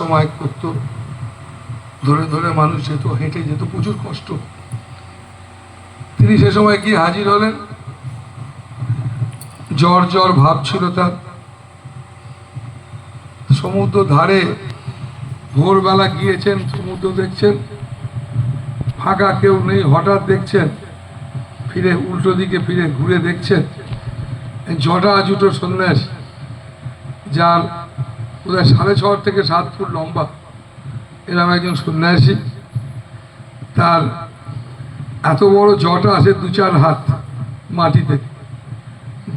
সময় করতো, ধরে ধরে মানুষ যেত, হেঁটে যেত, প্রচুর কষ্ট। তিনি সে সময় কি হাজির হলেন, জ্বর জ্বর ভাব ছিল তার। সমুদ্র ধারে ভোরবেলা গিয়েছেন, সমুদ্র দেখছেন, ফাঁকা কেউ নেই। হঠাৎ দেখছেন ফিরে, উল্টো দিকে ফিরে ঘুরে দেখছেন জটা জুটো সন্ন্যাসী, যার বোধহয় 6.5 থেকে 7 ফুট লম্বা, এরকম একজন সন্ন্যাসী। তার এত বড় জটা আছে 2-4 হাত মাটিতে,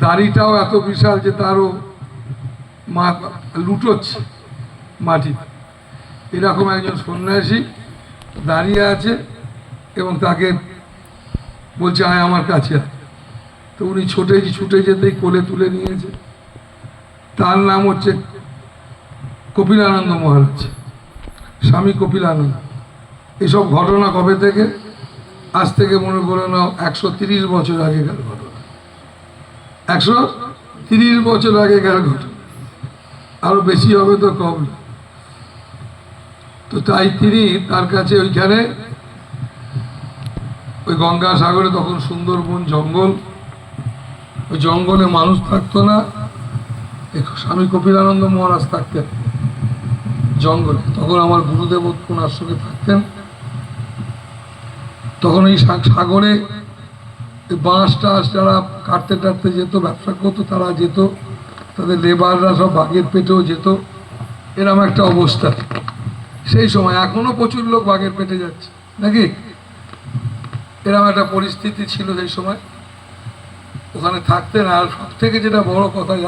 দাড়িটাও এত বিশাল যে তারও মা লুটোচ্ছে মাটিতে। এরকম একজন সন্ন্যাসী দাঁড়িয়ে আছে এবং তাকে বলছে আয় আমার কাছে। তো উনি ছুটে যেতেই কোলে তুলে নিয়েছে। তার নাম হচ্ছে কপিলানন্দ মহারাজ, স্বামী কপিলানন্দ। এসব ঘটনা কবে থেকে? আজ থেকে মনে করে নাও 130 বছর আগেকার ঘটনা। 130 বছর আগেকার ঘটনা, আরো বেশি হবে তো কম না। তো তাই তিনি তার কাছে ওইখানে, ওই গঙ্গাসাগরে তখন সুন্দরবন জঙ্গল, ওই জঙ্গলে মানুষ থাকতো না। স্বামী কপিলানন্দ মহারাজ থাকতেন জঙ্গলে। তখন আমার গুরুদেব ওনার সঙ্গে থাকতেন। তখন এই সাগরে বাঁশ টাস যারা কাটতে টাটতে যেত, ব্যবসা করতো, তারা যেত, তাদের লেবাররা সব বাঘের পেটেও যেত। এরকম একটা অবস্থা সেই সময়। এখনো প্রচুর লোক বাঘের পেটে যাচ্ছে নাকি, এরকম একটা পরিস্থিতি ছিল সেই সময়। ওখানে থাকতেন। আর সব থেকে যেটা বড় কথা,